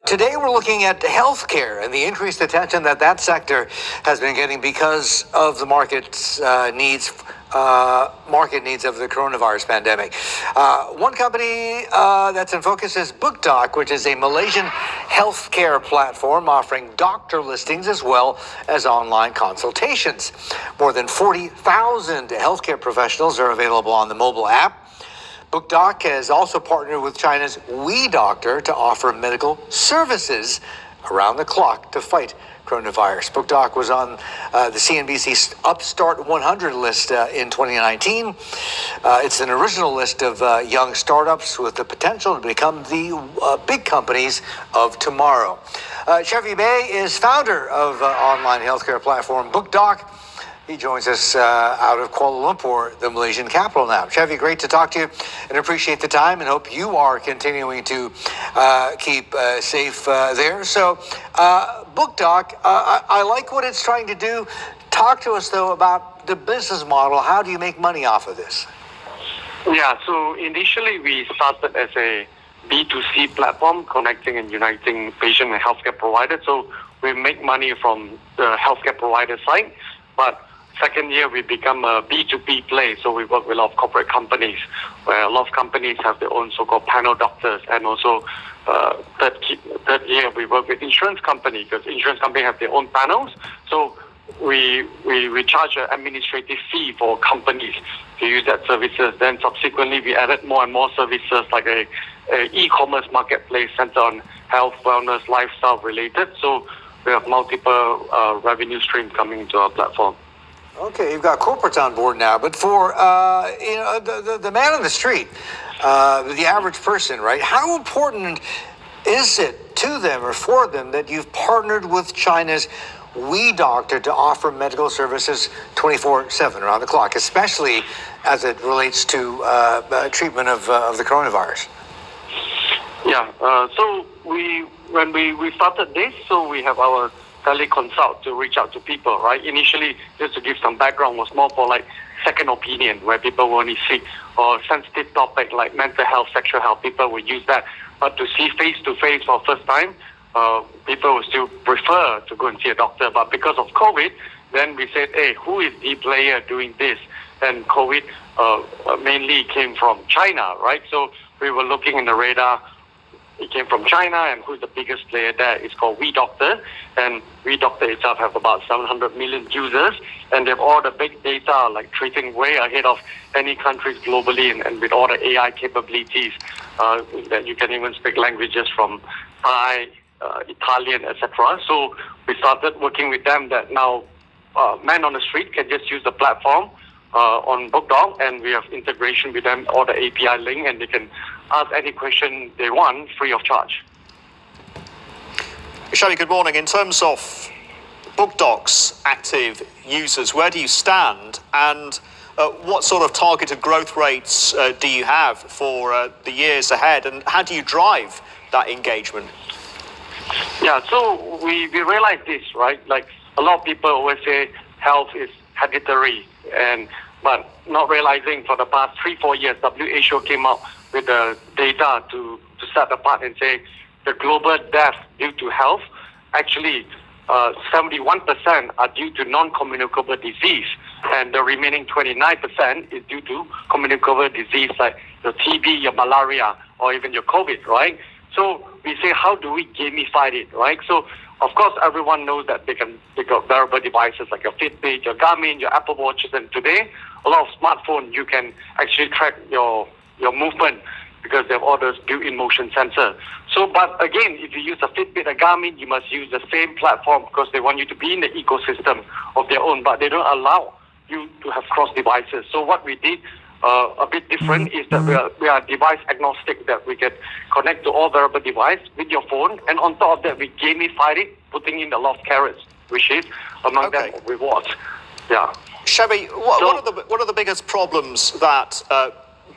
Today we're looking at healthcare and the increased attention that sector has been getting because of the market's needs of the coronavirus pandemic. One company that's in focus is BookDoc, which is a Malaysian healthcare platform offering doctor listings as well as online consultations. More than 40,000 healthcare professionals are available on the mobile app. BookDoc has also partnered with China's WeDoctor to offer medical services around the clock to fight coronavirus. BookDoc was on the CNBC Upstart 100 list in 2019. It's an original list of young startups with the potential to become the big companies of tomorrow. Chevy Bay is founder of online healthcare platform BookDoc. He joins us out of Kuala Lumpur, the Malaysian capital now. Chevy, great to talk to you and appreciate the time and hope you are continuing to keep safe there. So, BookDoc, I like what it's trying to do. Talk to us, though, about the business model. How do you make money off of this? Yeah, so initially we started as a B2C platform connecting and uniting patient and healthcare providers. So we make money from the healthcare provider side, but second year, we become a B2B play, so we work with a lot of corporate companies, where a lot of companies have their own so-called panel doctors, and also third year, we work with insurance companies, because insurance companies have their own panels, so we charge an administrative fee for companies to use that services. Then subsequently, we added more and more services, like a e-commerce marketplace centered on health, wellness, lifestyle related, so we have multiple revenue streams coming into our platform. Okay, you've got corporates on board now, but for the man on the street, the average person, right? How important is it to them or for them that you've partnered with China's WeDoctor to offer medical services 24/7 around the clock, especially as it relates to treatment of the coronavirus? Yeah, so when we started this, so we have our teleconsult to reach out to people, right? Initially, just to give some background, was more for like second opinion, where people will only seek or sensitive topic like mental health, sexual health, people will use that. But to see face-to-face for first time, people will still prefer to go and see a doctor. But because of COVID, then we said, hey, who is the player doing this? And COVID mainly came from China, right? So we were looking in the radar. It came from China, and who's the biggest player there is called WeDoctor, and WeDoctor itself have about 700 million users, and they have all the big data, like treating way ahead of any countries globally, and with all the AI capabilities that you can even speak languages from Thai, Italian, etc. So we started working with them that now man on the street can just use the platform on BookDoc, and we have integration with them, all the API link, and they can ask any question they want free of charge. Shelley, good morning. In terms of BookDoc's active users, where do you stand, and what sort of targeted growth rates do you have for the years ahead, and how do you drive that engagement? Yeah, so we realize this, right? Like a lot of people always say health is hereditary, but not realizing for the past 3-4 years, WHO came out with the data to set apart and say the global death due to health, actually 71% are due to non-communicable disease, and the remaining 29% is due to communicable disease like your TB, your malaria, or even your COVID, right? So we say, how do we gamify it, right? So of course, everyone knows that they got wearable devices like your Fitbit, your Garmin, your Apple Watches, and today, a lot of smartphones, you can actually track your movement because they have all those built-in motion sensor. So, but again, if you use a Fitbit, a Garmin, you must use the same platform because they want you to be in the ecosystem of their own, but they don't allow you to have cross devices. So what we did a bit different is that we are device agnostic, that we can connect to all wearable device with your phone, and on top of that we gamified it, putting in a lot of carrots, which is among them rewards. Yeah. Chevy, what are the biggest problems that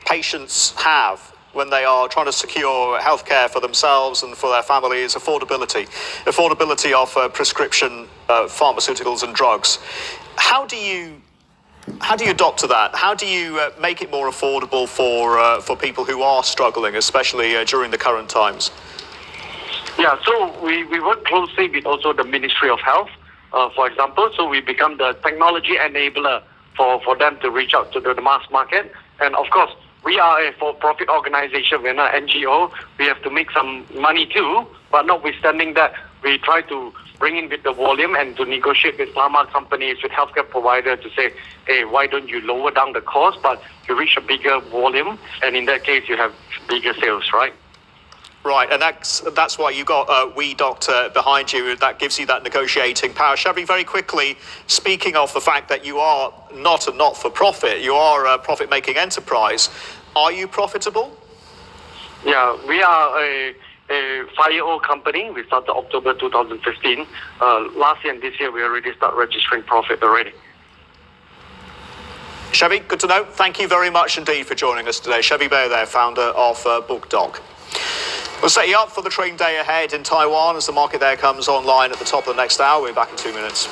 patients have when they are trying to secure healthcare for themselves and for their families? Affordability of prescription pharmaceuticals and drugs. How do you adapt to that? How do you make it more affordable for people who are struggling, especially during the current times? Yeah, so we work closely with also the Ministry of Health, for example. So we become the technology enabler for them to reach out to the mass market. And of course, we are a for-profit organization. We're not NGO. We have to make some money too. But notwithstanding that, we try to bring in with the volume and to negotiate with pharma companies, with healthcare providers to say, hey, why don't you lower down the cost, but you reach a bigger volume, and in that case, you have bigger sales, right? Right, and that's why you got We Doctor behind you. That gives you that negotiating power. Shabby, very quickly, speaking of the fact that you are not a not-for-profit, you are a profit-making enterprise. Are you profitable? Yeah, we are a 5-year-old company. We started October 2015. Last year and this year, we already start registering profit already. Shabby, good to know. Thank you very much indeed for joining us today. Shabby Bayer there, founder of BookDog. We'll set you up for the trading day ahead in Taiwan as the market there comes online at the top of the next hour. We'll be back in 2 minutes.